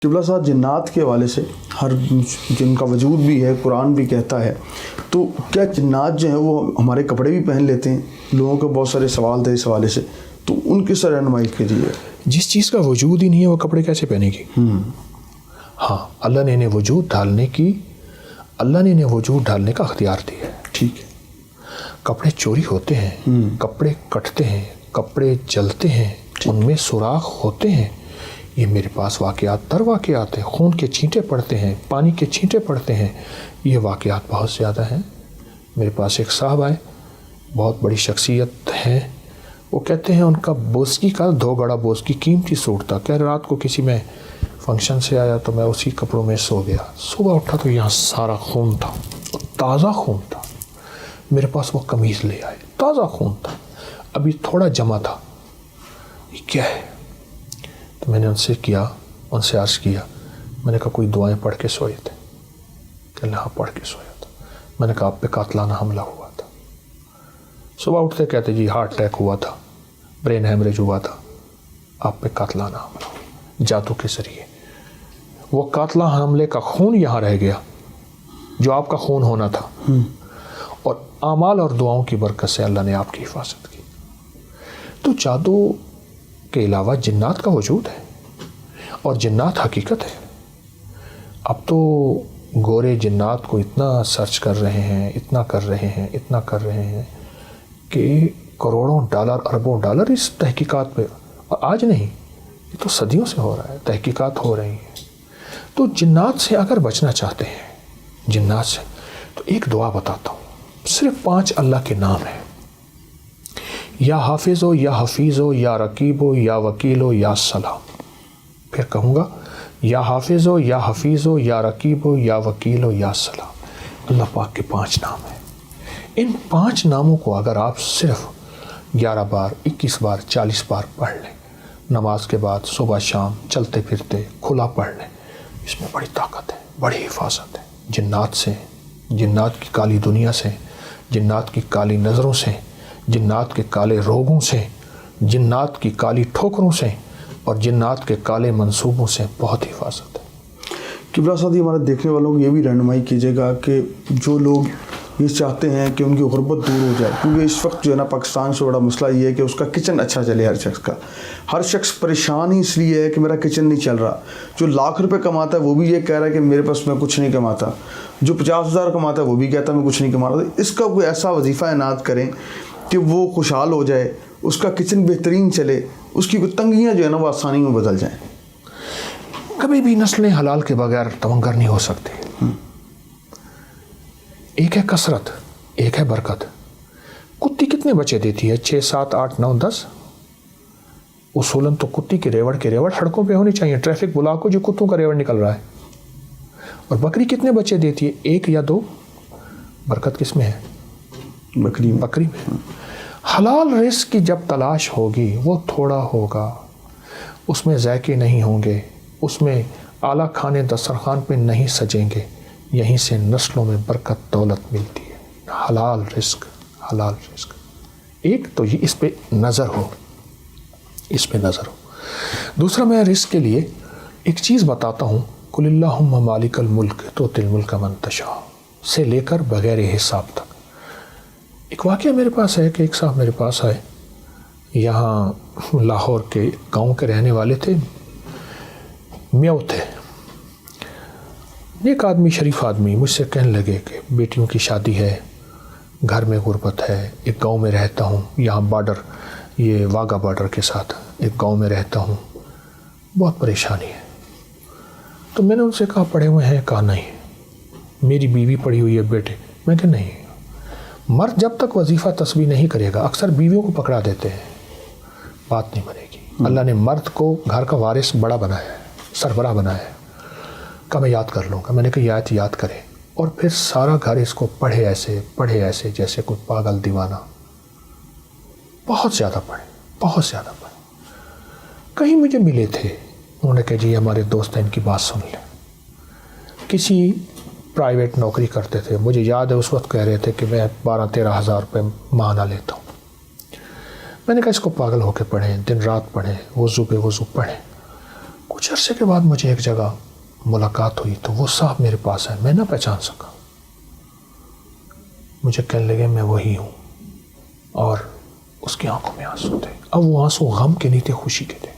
قبلہ صاحب جنات کے حوالے سے ہر جن کا وجود بھی ہے، قرآن بھی کہتا ہے، تو کیا جنات جو ہیں وہ ہمارے کپڑے بھی پہن لیتے ہیں؟ لوگوں کے بہت سارے سوال تھے اس حوالے سے، تو ان کی رہنمائی کیجیے۔ جس چیز کا وجود ہی نہیں ہے وہ کپڑے کیسے پہنے گی؟ ہاں، اللہ نے انہیں وجود ڈالنے کا اختیار دیا ہے۔ ٹھیک ہے، کپڑے چوری ہوتے ہیں، کپڑے کٹتے ہیں، کپڑے جلتے ہیں، ان میں سوراخ ہوتے ہیں۔ یہ میرے پاس واقعات ہیں، خون کے چھینٹے پڑتے ہیں، پانی کے چھینٹے پڑتے ہیں، یہ واقعات بہت زیادہ ہیں۔ میرے پاس ایک صاحب آئے، بہت بڑی شخصیت ہے، وہ کہتے ہیں ان کا بوسکی کا 2 گڑا بوسکی قیمتی سوٹ تھا، کہ رات کو کسی میں فنکشن سے آیا تو میں اسی کپڑوں میں سو گیا، صبح اٹھا تو یہاں سارا خون تھا، تازہ خون تھا۔ میرے پاس وہ قمیض لے آئے، تازہ خون تھا، ابھی تھوڑا جمع تھا، یہ کیا ہے؟ تو میں نے ان سے عرض کیا، میں نے کہا کوئی دعائیں پڑھ کے سوئے تھے؟ کہ اللہ پڑھ کے سویا تھا۔ میں نے کہا آپ پہ قاتلانہ حملہ ہوا تھا؟ صبح اٹھتے کہتے جی ہارٹ اٹیک ہوا تھا، برین ہیمریج ہوا تھا، آپ پہ قاتلانہ حملہ ہوا جادو کے ذریعے۔ وہ قاتلانہ حملے کا خون یہاں رہ گیا جو آپ کا خون ہونا تھا، اور اعمال اور دعاؤں کی برکت سے اللہ نے آپ کی حفاظت کی۔ تو جادو کے علاوہ جنات کا وجود ہے، اور جنات حقیقت ہے۔ اب تو گورے جنات کو اتنا سرچ کر رہے ہیں کہ کروڑوں ڈالر، اربوں ڈالر اس تحقیقات پہ، اور آج نہیں، یہ تو صدیوں سے ہو رہا ہے، تحقیقات ہو رہی ہیں۔ تو جنات سے اگر بچنا چاہتے ہیں، جنات سے، تو ایک دعا بتاتا ہوں، صرف 5 اللہ کے نام ہیں، یا حافظ ہو، یا حفیظ ہو، یا رقیب ہو، یا وکیل ہو، یا سلام۔ پھر کہوں گا، یا حافظ ہو، یا حفیظ ہو، یا رقیب ہو، یا وکیل ہو، یا سلام۔ اللہ پاک کے 5 نام ہیں۔ ان 5 ناموں کو اگر آپ صرف 11 بار، 21 بار، 40 بار پڑھ لیں، نماز کے بعد، صبح شام، چلتے پھرتے کھلا پڑھ لیں، اس میں بڑی طاقت ہے، بڑی حفاظت ہے جنات سے، جنات کی کالی دنیا سے، جنات کی کالی نظروں سے، جنات کے کالے روگوں سے، جنات کی کالی ٹھوکروں سے، اور جنات کے کالے منصوبوں سے بہت حفاظت ہے۔ قبلہ صاحب ہمارے دیکھنے والوں کو یہ بھی رہنمائی کیجیے گا کہ جو لوگ یہ چاہتے ہیں کہ ان کی غربت دور ہو جائے، کیونکہ اس وقت جو ہے نا پاکستان سے بڑا مسئلہ یہ ہے کہ اس کا کچن اچھا چلے، ہر شخص پریشان ہی اس لیے ہے کہ میرا کچن نہیں چل رہا۔ جو لاکھ روپے کماتا ہے وہ بھی یہ کہہ رہا ہے کہ میرے پاس میں کچھ نہیں کماتا، جو 50,000 کماتا ہے وہ بھی کہتا ہے میں کچھ نہیں کما رہا۔ اس کا کوئی ایسا وظیفہ عنایت کریں کہ وہ خوشحال ہو جائے، اس کا کچن بہترین چلے، اس کی تنگیاں جو ہے نا وہ آسانی میں بدل جائیں۔ کبھی بھی نسلیں حلال کے بغیر تمنگر نہیں ہو سکتی۔ ایک ہے کثرت، ایک ہے برکت۔ کتی کتنے بچے دیتی ہے؟ 6 7 8 9 10۔ اصولاً تو کتی کے ریوڑ سڑکوں پہ ہونی چاہیے، ٹریفک بلاک ہو جو کتوں کا ریوڑ نکل رہا ہے۔ اور بکری کتنے بچے دیتی ہے؟ 1 یا 2۔ برکت کس میں ہے؟ بکری میں۔ حلال رزق کی جب تلاش ہوگی وہ تھوڑا ہوگا، اس میں ذائقے نہیں ہوں گے، اس میں اعلیٰ کھانے دسترخوان پہ نہیں سجیں گے، یہیں سے نسلوں میں برکت دولت ملتی ہے۔ حلال رزق۔ ایک تو یہ اس پہ نظر ہو، دوسرا میں رزق کے لیے ایک چیز بتاتا ہوں، قل اللہم مالک الملک تؤتی الملک من تشاء سے لے کر بغیر حساب تک۔ ایک واقعہ میرے پاس ہے کہ ایک صاحب میرے پاس آئے، یہاں لاہور کے گاؤں کے رہنے والے تھے، میو تھے، ایک آدمی، شریف آدمی، مجھ سے کہنے لگے کہ بیٹیوں کی شادی ہے، گھر میں غربت ہے، ایک گاؤں میں رہتا ہوں، یہاں بارڈر، یہ واگا بارڈر کے ساتھ ایک گاؤں میں رہتا ہوں، بہت پریشانی ہے۔ تو میں نے ان سے کہا پڑھے ہوئے ہیں؟ کہا نہیں۔ میری بیوی پڑھی ہوئی ہے بیٹے؟ میں کہ نہیں۔ مرد جب تک وظیفہ تسبیح نہیں کرے گا، اکثر بیویوں کو پکڑا دیتے ہیں، بات نہیں بنے گی۔ اللہ نے مرد کو گھر کا وارث بڑا بنایا ہے، سربراہ بنایا ہے۔ کہ میں یاد کر لوں گا، میں نے کہا یہ آیت یاد کرے، اور پھر سارا گھر اس کو پڑھے ایسے جیسے کوئی پاگل دیوانہ، بہت زیادہ پڑھے۔ کہیں مجھے ملے تھے، انہوں نے کہا جی ہمارے دوست ہیں، ان کی بات سن لیں۔ کسی پرائیویٹ نوکری کرتے تھے، مجھے یاد ہے اس وقت کہہ رہے تھے کہ میں 12-13 ہزار روپے ماہانہ لیتا ہوں۔ میں نے کہا اس کو پاگل ہو کے پڑھیں، دن رات پڑھیں، وضو پہ وضو پڑھیں، کچھ عرصے کے بعد مجھے ایک جگہ ملاقات ہوئی تو وہ صاحب میرے پاس ہے، میں نہ پہچان سکا. مجھے کہنے لگے میں وہی ہوں، اور اس کی آنکھوں میں آنسو تھے. اب وہ آنسو غم کے نہیں تھے، خوشی کے تھے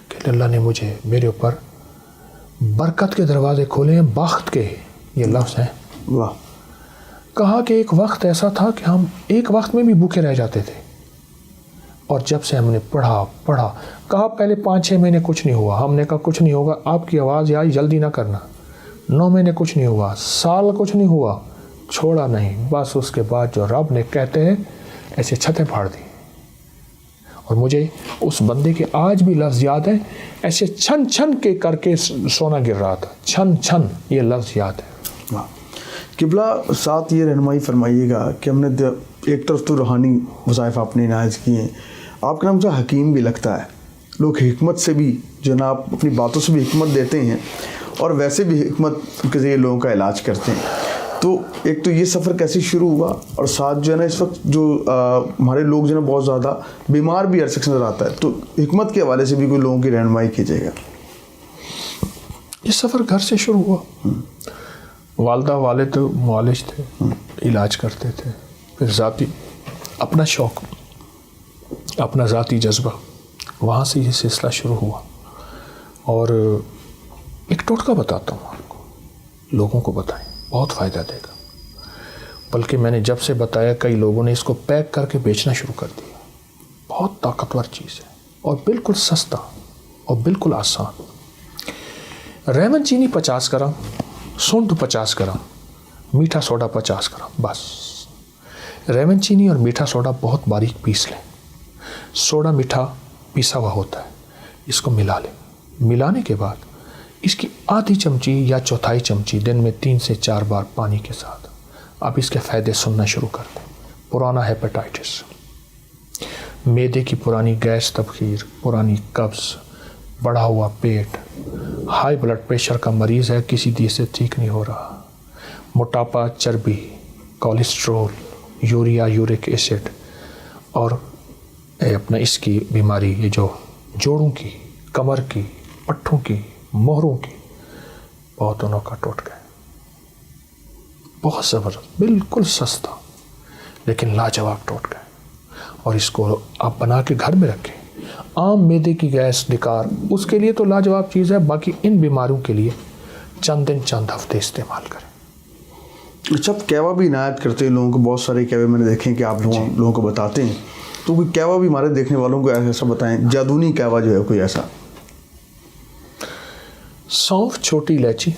کہ اللہ نے مجھے میرے اوپر برکت کے دروازے کھولے ہیں، بخت کے یہ لفظ ہیں. واہ. کہا کہ ایک وقت ایسا تھا کہ ہم ایک وقت میں بھی بھوکے رہ جاتے تھے، اور جب سے ہم نے پڑھا کہا پہلے 5-6 مہینے کچھ نہیں ہوا. ہم نے کہا کچھ نہیں ہوگا، آپ کی آواز آئی جلدی نہ کرنا. 9 مہینے کچھ نہیں ہوا، سال کچھ نہیں ہوا، چھوڑا نہیں. بس اس کے بعد جو رب نے کہتے ہیں ایسے چھتیں پھاڑ دی. اور مجھے اس بندے کے آج بھی لفظ یاد ہیں، ایسے چھن چھن کے کر کے سونا گر رہا تھا. چھن چھن یہ لفظ یاد ہے. قبلہ ساتھ یہ رہنمائی فرمائیے گا کہ ہم نے ایک طرف تو روحانی وظائف آپ نے عنایت کیے ہیں، آپ کا نام جو حکیم بھی لگتا ہے. لوگ حکمت سے بھی جناب اپنی باتوں سے بھی حکمت دیتے ہیں، اور ویسے بھی حکمت کے ذریعے لوگوں کا علاج کرتے ہیں. تو ایک تو یہ سفر کیسے شروع ہوا، اور ساتھ جو ہے نا اس وقت جو ہمارے لوگ جو ہے نا بہت زیادہ بیمار بھی عرصے سے نظر آتا ہے، تو حکمت کے حوالے سے بھی کوئی لوگوں کی رہنمائی کیجیے گا. یہ سفر گھر سے شروع ہوا. والدہ والد معالج تھے، علاج کرتے تھے. پھر ذاتی اپنا شوق، اپنا ذاتی جذبہ، وہاں سے یہ سلسلہ شروع ہوا. اور ایک ٹوٹکا بتاتا ہوں آپ کو، لوگوں کو بتائیں، بہت فائدہ دے گا. بلکہ میں نے جب سے بتایا کئی لوگوں نے اس کو پیک کر کے بیچنا شروع کر دیا. بہت طاقتور چیز ہے اور بالکل سستا اور بالکل آسان. ریمن چینی 50 گرام، سونڈ 50 گرام، میٹھا سوڈا 50 گرام. بس ریمن چینی اور میٹھا سوڈا بہت باریک پیس لیں. سوڈا میٹھا پیسا ہوا ہوتا ہے، اس کو ملا لیں. ملانے کے بعد اس کی آدھی چمچی یا چوتھائی چمچی دن میں 3 سے 4 بار پانی کے ساتھ آپ اس کے فائدے سننا شروع کر دیں. پرانا ہیپیٹائٹس، معدے کی پرانی گیس تبخیر، پرانی قبض، بڑھا ہوا پیٹ، ہائی بلڈ پریشر کا مریض ہے، کسی دن سے ٹھیک نہیں ہو رہا، موٹاپا، چربی، کولیسٹرول، یوریا، یورک ایسڈ، اور اپنا اس کی بیماری، یہ جو جوڑوں کی، کمر کی، پٹھوں کی، مہروں کی، بہت انہوں کا ٹوٹکا ہے. بہت زبردست، بالکل سستا لیکن لاجواب ٹوٹکا ہے. اور اس کو آپ بنا کے گھر میں رکھیں. عام معدے کی گیس، ڈکار، اس کے لیے تو لاجواب چیز ہے. باقی ان بیماریوں کے لیے چند دن چند ہفتے استعمال کریں. اچھا، آپ کہوا بھی عنایت کرتے ہیں لوگوں کو. بہت سارے کہوے میں نے دیکھے ہیں کہ آپ لوگوں کو بتاتے ہیں. تو کوئی کہوا بھی ہمارے دیکھنے والوں کو ایسا بتائیں، جادونی کہوا جو ہے کوئی ایسا. سونف، چھوٹی الائچی،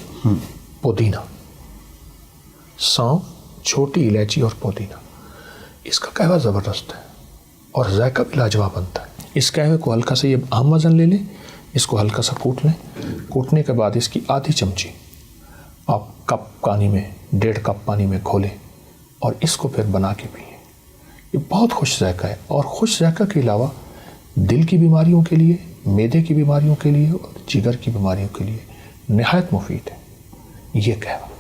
پودینہ. سونف، چھوٹی الائچی اور پودینہ، اس کا قہوہ زبردست ہے اور ذائقہ بھی لاجواب بنتا ہے. اس قہوے کو ہلکا سا، یہ عام وزن لے لیں، اس کو ہلکا سا کوٹ لیں. کوٹنے کے بعد اس کی آدھی چمچی آپ کپ پانی میں، 1.5 کپ پانی میں کھولیں اور اس کو پھر بنا کے پئیں. یہ بہت خوش ذائقہ ہے، اور خوش ذائقہ کے علاوہ دل کی بیماریوں کے لیے، معدے کی بیماریوں کے لیے اور جگر کی بیماریوں کے لیے نہایت مفید ہے یہ قہوہ.